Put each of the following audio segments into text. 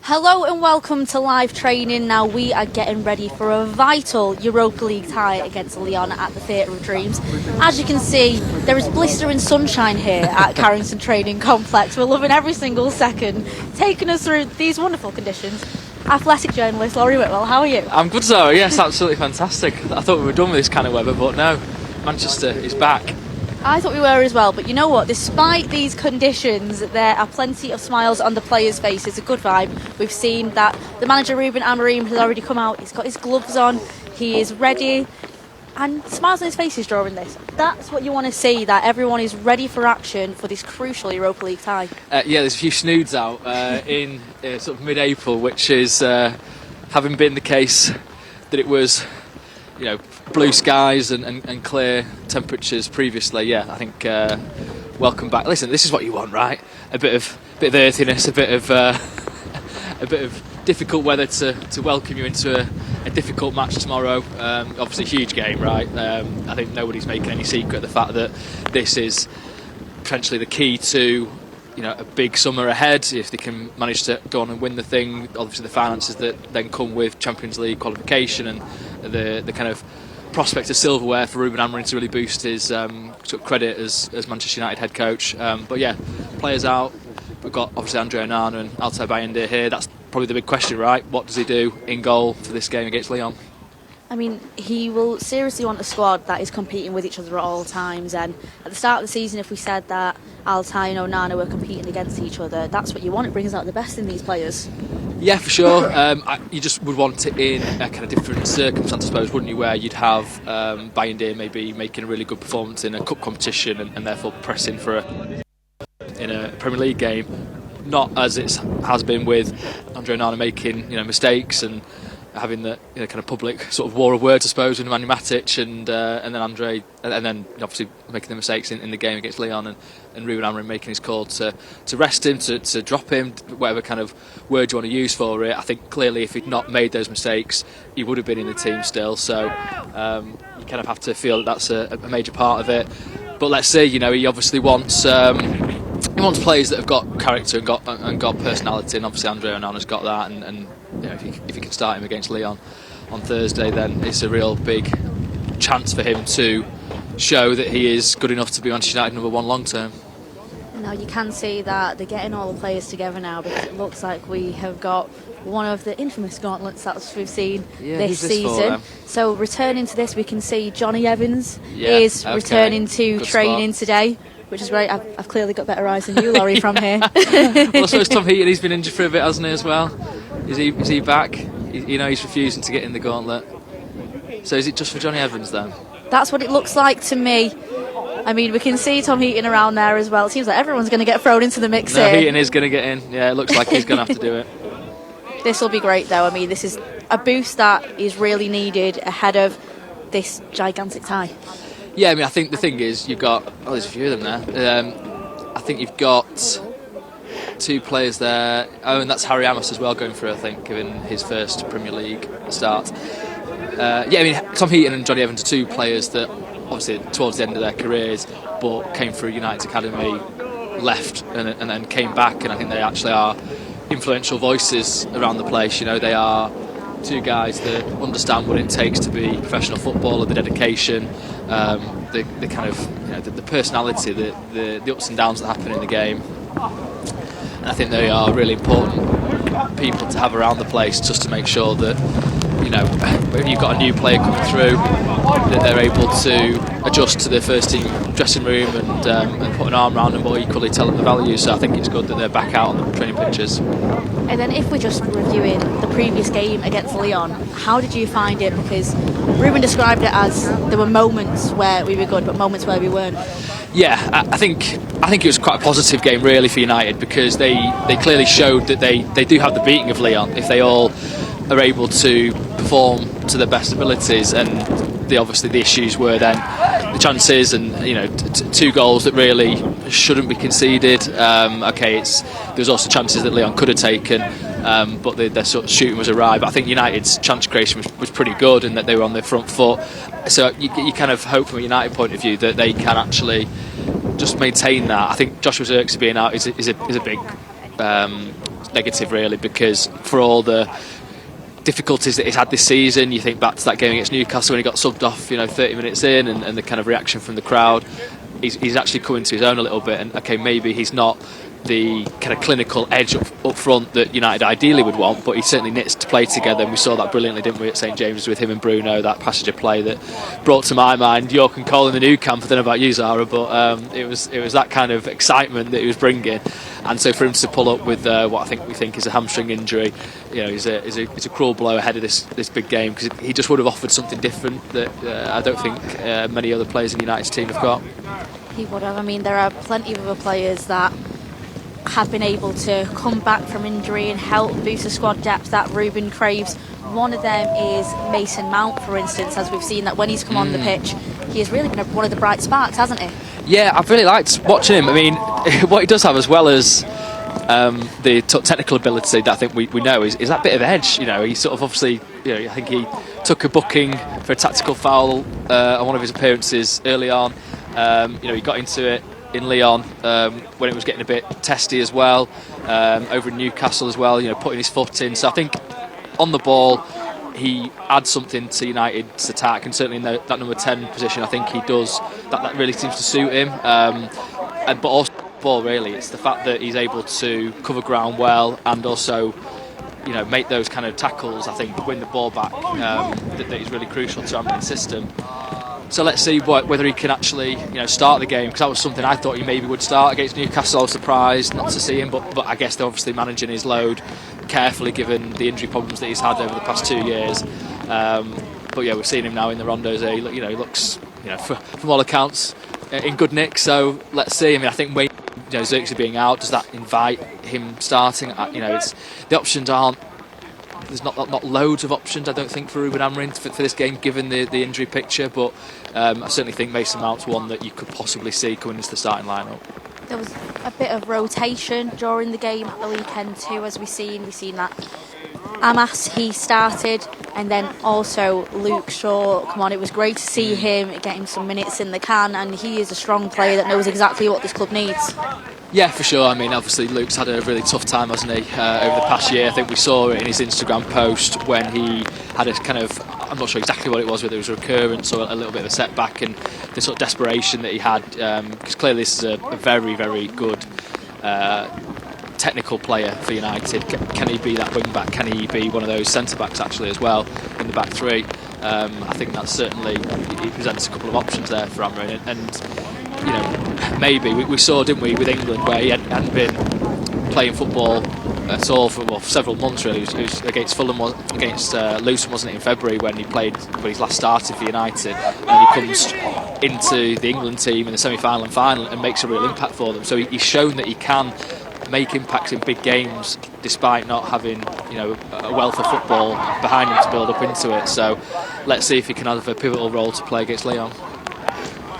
Hello and welcome to live training. Now we are getting ready for a vital Europa League tie against Lyon at the Theatre of Dreams. As you can see, there is blistering sunshine here at Carrington Training Complex. We're loving every single second. Taking us through these wonderful conditions, athletic journalist Laurie Whitwell, how are you? I'm good, Zoe. Yes, absolutely fantastic. I thought we were done with this kind of weather, but no, Manchester is back. I thought we were as well, but you know what? Despite these conditions, there are plenty of smiles on the players' faces, a good vibe. We've seen that the manager, Ruben Amorim, has already come out. He's got his gloves on, he is ready, and smiles on his face is drawing this. That's what you want to see, that everyone is ready for action for this crucial Europa League tie. Yeah, there's a few snoods out in sort of mid-April, which is having been the case that it was, you know, blue skies and clear temperatures previously. Yeah, I think welcome back. Listen, this is what you want, right? A bit of earthiness, a bit of difficult weather to welcome you into a difficult match tomorrow. Obviously, a huge game, right? I think nobody's making any secret of the fact that this is potentially the key to, you know, a big summer ahead. If they can manage to go on and win the thing, obviously the finances that then come with Champions League qualification and the kind of prospect of silverware for Ruben Amorim to really boost his sort of credit as Manchester United head coach. But yeah, players out. We've got obviously Andre Onana and Altay Bayındır here. That's probably the big question, right? What does he do in goal for this game against Lyon? I mean, he will seriously want a squad that is competing with each other at all times. And at the start of the season, if we said that Altay and Onana were competing against each other, that's what you want. It brings out the best in these players. Yeah, for sure. You just would want it in a kind of different circumstance, I suppose, wouldn't you? Where you'd have Bayındır maybe making a really good performance in a cup competition and therefore pressing for in a Premier League game, not as it has been with Andre Onana making, you know, mistakes and having the, you know, kind of public sort of war of words, I suppose, with Nemanja Matic and then Andre, and then obviously making the mistakes in the game against Lyon, and Ruben Amorim making his call to rest him, to drop him, whatever kind of word you want to use for it. I think clearly if he'd not made those mistakes, he would have been in the team still. So you kind of have to feel that that's a major part of it. But let's see, you know, he obviously wants players that have got character and got personality, and obviously Andre Onana's got that, and you know, if he can start him against Lyon on Thursday, then it's a real big chance for him to show that he is good enough to be Manchester United number one long term. Now you can see that they're getting all the players together now, because it looks like we have got one of the infamous gauntlets that we've seen this season. So returning to this, we can see Johnny Evans is returning to good training today, which is great. I've clearly got better eyes than you, Laurie, from here. Well, I suppose Tom Heaton, he's been injured for a bit, hasn't he, as well? Is he back? You know, he's refusing to get in the gauntlet. So is it just for Johnny Evans then? That's what it looks like to me. I mean, we can see Tom Heaton around there as well. It seems like everyone's going to get thrown into the mix here. Heaton is going to get in. Yeah, it looks like he's going to have to do it. This will be great, though. I mean, this is a boost that is really needed ahead of this gigantic tie. Yeah, I mean, I think the thing is, you've got... Oh, there's a few of them there. I think you've got two players there. Oh, and that's Harry Amos as well going through, I think, given his first Premier League start. Yeah, I mean, Tom Heaton and Johnny Evans are two players that, obviously, towards the end of their careers, but came through United's academy, left, and then came back, and I think they actually are influential voices around the place. You know, they are two guys that understand what it takes to be a professional footballer, the dedication, the kind of, you know, the personality, the ups and downs that happen in the game. And I think they are really important people to have around the place, just to make sure that, you know, when you've got a new player coming through, that they're able to adjust to their first team dressing room and put an arm around them, or equally tell them the value. So I think it's good that they're back out on the training pitches. And then if we're just reviewing the previous game against Lyon, how did you find it? Because Ruben described it as there were moments where we were good, but moments where we weren't. Yeah, I think it was quite a positive game really for United, because they clearly showed that they do have the beating of Lyon if they all are able to perform to their best abilities. And obviously the issues were then the chances, and, you know, two goals that really shouldn't be conceded. There's also chances that Lyon could have taken, but their sort of shooting was awry. But I think United's chance creation was pretty good, and that they were on their front foot. So you kind of hope from a United point of view that they can actually just maintain that. I think Joshua Zirkzee being out is a big negative really, because for all the difficulties that he's had this season, you think back to that game against Newcastle when he got subbed off 30 minutes in, and the kind of reaction from the crowd. He's actually coming to his own a little bit, and okay, maybe he's not the kind of clinical edge up front that United ideally would want, but he certainly knits to play together, and we saw that brilliantly, didn't we, at St James's with him and Bruno, that passage of play that brought to my mind York and Cole in the new camp. I don't know about you, Zara, but it was that kind of excitement that he was bringing, and so for him to pull up with what we think is a hamstring injury, is a cruel blow ahead of this big game, because he just would have offered something different that I don't think many other players in United's team have got. He would have. I mean, there are plenty of other players that have been able to come back from injury and help boost the squad depth that Ruben craves. One of them is Mason Mount, for instance, as we've seen that when he's come on the pitch, he has really been one of the bright sparks, hasn't he? Yeah, I've really liked watching him. I mean, what he does have, as well as the technical ability that I think we know, is that bit of edge. He sort of obviously, I think he took a booking for a tactical foul on one of his appearances early on. He got into it in Lyon when it was getting a bit testy as well, over in Newcastle as well, putting his foot in. So I think on the ball he adds something to United's attack, and certainly in that number 10 position I think he does. That really seems to suit him, but also ball, really, it's the fact that he's able to cover ground well and also make those kind of tackles, I think, win the ball back, that is really crucial to Amarim's system. So let's see whether he can actually start the game, because that was something I thought he maybe would start against Newcastle. I was surprised not to see him, but I guess they're obviously managing his load carefully given the injury problems that he's had over the past 2 years. But yeah, we've seen him now in the rondos. He looks from all accounts in good nick. So let's see. I mean, I think Wayne, Xerxes being out, does that invite him starting? It's the options aren't. There's not loads of options, I don't think, for Ruben Amorim for this game, given the injury picture. But I certainly think Mason Mount's one that you could possibly see coming into the starting lineup. There was a bit of rotation during the game at the weekend too, as we've seen that Amas, he started, and then also Luke Shaw. Come on, it was great to see him getting some minutes in the can, and he is a strong player that knows exactly what this club needs. Yeah, for sure. I mean, obviously Luke's had a really tough time, hasn't he, over the past year. I think we saw it in his Instagram post when he had a kind of, I'm not sure exactly what it was, whether it was a recurrence or a little bit of a setback, and the sort of desperation that he had, because clearly this is a very, very good technical player for United. Can he be that wing back? Can he be one of those centre backs actually as well in the back three? I think that certainly he presents a couple of options there for Amorim, and maybe we saw, didn't we, with England, where he hadn't been playing football at all for several months really. It was against Fulham, against Luton, wasn't it, in February, when he's last started for United, and he comes into the England team in the semi-final and final and makes a real impact for them. So he's shown that he can make impacts in big games despite not having a wealth of football behind him to build up into it. So let's see if he can have a pivotal role to play against Lyon.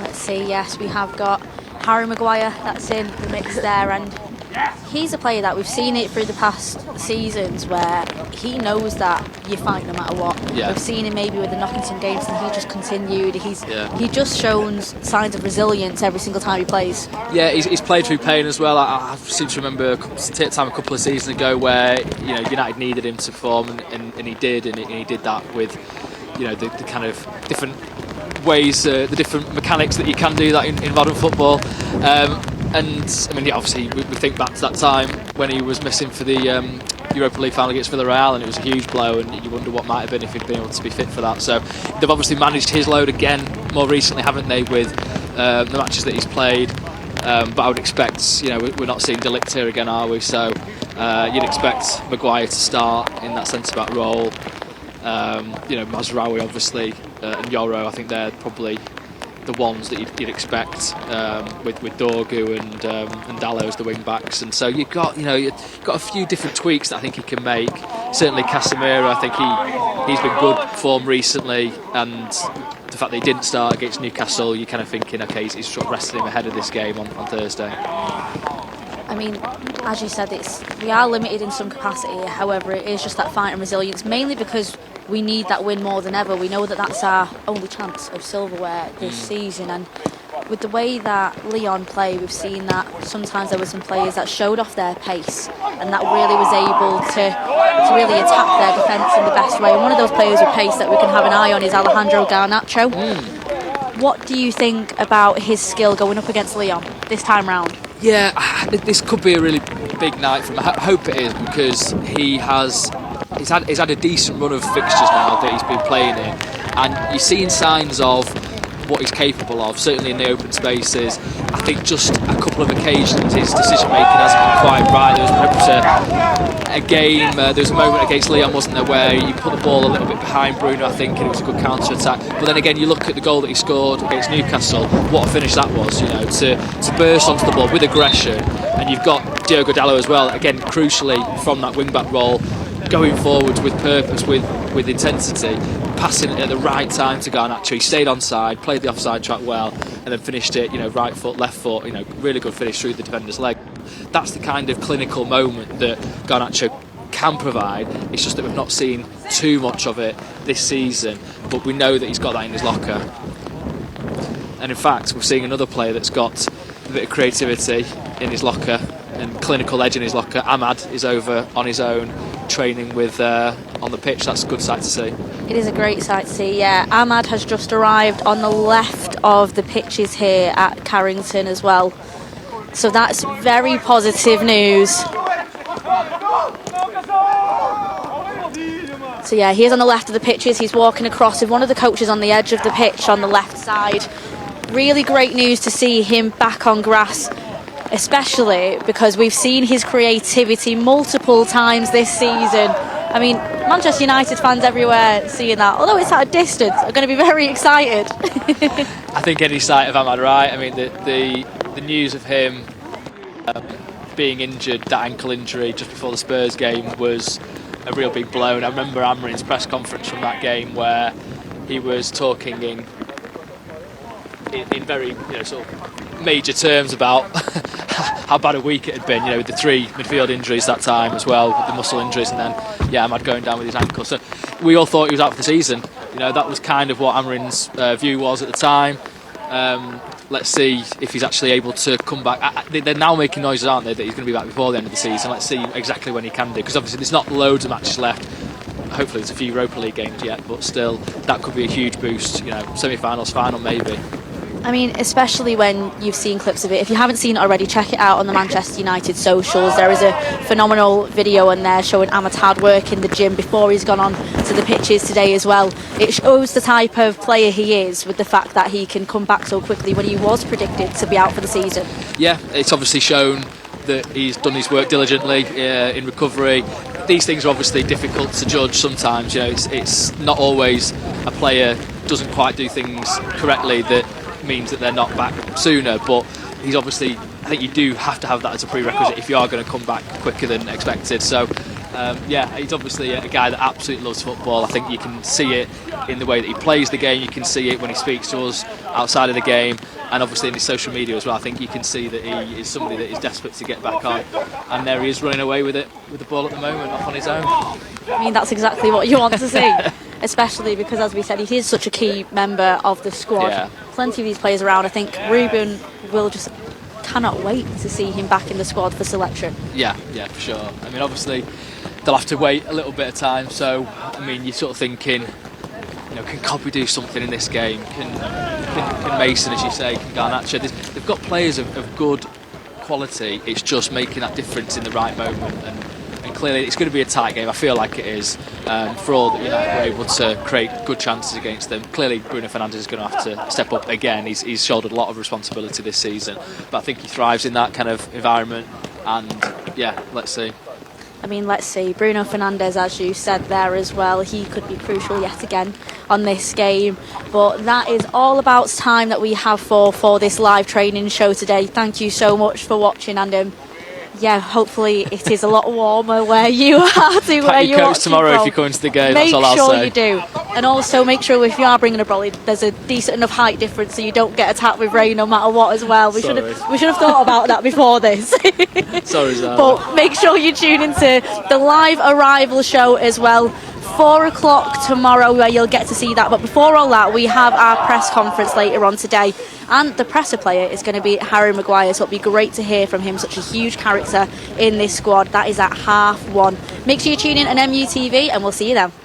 Let's see. Yes, we have got Harry Maguire that's in the mix there, and he's a player that we've seen it through the past seasons where he knows that you fight no matter what. Yeah. We've seen him maybe with the Nottingham games, and he just continued. He just shows signs of resilience every single time he plays. Yeah, he's played through pain as well. I seem to remember a couple of seasons ago where United needed him to perform, and he did, and he did that with the kind of different ways, the different mechanics that you can do that in modern football. And I mean, obviously we think back to that time when he was missing for the Europa League final against Villarreal, and it was a huge blow, and you wonder what might have been if he'd been able to be fit for that. So they've obviously managed his load again more recently, haven't they, with the matches that he's played. But I would expect, we're not seeing De Ligt here again, are we? So you'd expect Maguire to start in that centre-back role. Mazraoui obviously, and Yoro, I think they're probably the ones that you'd expect, with Dorgu and Dalot as the wing backs, and so you've got a few different tweaks that I think he can make. Certainly Casemiro, I think he's been good form recently, and the fact that he didn't start against Newcastle, you're kind of thinking, okay, he's sort of resting him ahead of this game on Thursday. I mean, as you said, we are limited in some capacity. However, it is just that fight and resilience, mainly because we need that win more than ever. We know that that's our only chance of silverware this season, and with the way that Lyon play, we've seen that sometimes there were some players that showed off their pace and that really was able to really attack their defence in the best way. And one of those players with pace that we can have an eye on is Alejandro Garnacho. What do you think about his skill going up against Lyon this time round? Yeah, this could be a really big night for him. I hope it is, because he's had a decent run of fixtures now that he's been playing in, and you're seeing signs of what he's capable of, certainly in the open spaces. I think just a couple of occasions his decision making hasn't been quite right. There was a moment against Lyon, wasn't there, where you put the ball a little bit behind Bruno, I think, and it was a good counter attack. But then again, you look at the goal that he scored against Newcastle, what a finish that was, to burst onto the ball with aggression. And you've got Diogo Dalot as well, again, crucially from that wing back role, going forwards with purpose, with intensity, passing at the right time to Garnacho. He stayed onside, played the offside track well, and then finished it, right foot, left foot, really good finish through the defender's leg. That's the kind of clinical moment that Garnacho can provide. It's just that we've not seen too much of it this season, but we know that he's got that in his locker. And in fact, we're seeing another player that's got a bit of creativity in his locker and clinical edge in his locker. Ahmad is over on his own, training with on the pitch. That's a good sight to see. It is a great sight to see, yeah. Ahmad has just arrived on the left of the pitches here at Carrington as well. So that's very positive news. So yeah, he is on the left of the pitches. He's walking across with one of the coaches on the edge of the pitch on the left side. Really great news to see him back on grass, especially because we've seen his creativity multiple times this season. I mean, Manchester United fans everywhere seeing that, although it's at a distance, are going to be very excited. I think any sight of Ahmad, right? I mean, the news of him being injured, that ankle injury just before the Spurs game, was a real big blow. And I remember Amorim's press conference from that game where he was talking in very sort of major terms about how bad a week it had been, with the 3 midfield injuries that time as well, with the muscle injuries, and then Ahmad going down with his ankle. So we all thought he was out for the season. That was kind of what Amorim's view was at the time. Let's see if he's actually able to come back. They're now making noises, aren't they, that he's going to be back before the end of the season. Let's see exactly when he can do, because obviously there's not loads of matches left. Hopefully there's a few Europa League games yet, but still, that could be a huge boost. Semi-finals, final maybe. I mean, especially when you've seen clips of it. If you haven't seen it already, check it out on the Manchester United socials. There is a phenomenal video on there showing Ahmad's hard work in the gym before he's gone on to the pitches today as well. It shows the type of player he is, with the fact that he can come back so quickly when he was predicted to be out for the season. Yeah, it's obviously shown that he's done his work diligently in recovery. These things are obviously difficult to judge sometimes. It's not always a player doesn't quite do things correctly that means that they're not back sooner, but he's obviously, I think you do have to have that as a prerequisite if you are going to come back quicker than expected. So he's obviously a guy that absolutely loves football. I think you can see it in the way that he plays the game. You can see it when he speaks to us outside of the game, and obviously in his social media as well. I think you can see that he is somebody that is desperate to get back on, and there he is running away with it, with the ball at the moment, off on his own. I mean, that's exactly what you want to see. Especially because, as we said, he is such a key member of the squad. Yeah. Plenty of these players around. I think Ruben will just cannot wait to see him back in the squad for selection. Yeah, for sure. I mean, obviously, they'll have to wait a little bit of time. So, I mean, you're sort of thinking, can Cobby do something in this game? Can Mason, as you say, can Garnacho? They've got players of good quality. It's just making that difference in the right moment. And clearly it's going to be a tight game. I feel like it is, for all that United were able to create good chances against them. Clearly Bruno Fernandes is going to have to step up again. He's shouldered a lot of responsibility this season, but I think he thrives in that kind of environment, and let's see. I mean, let's see. Bruno Fernandes, as you said there as well, he could be crucial yet again on this game. But that is all about time that we have for this live training show today. Thank you so much for watching, and hopefully it is a lot warmer where you are to where you're watching tomorrow from. If you come into the game, make that's all I'll sure say. You do, and also make sure if you are bringing a brolly, there's a decent enough height difference so you don't get attacked with rain no matter what as well. We should have thought about that before this. Sorry, Zara. But make sure you tune into the live arrival show as well 4 o'clock tomorrow where you'll get to see that. But before all that, we have our press conference later on today, and the presser player is going to be Harry Maguire, so it'll be great to hear from him, such a huge character in this squad. That is at 1:30. Make sure you tune in on MUTV, and we'll see you then.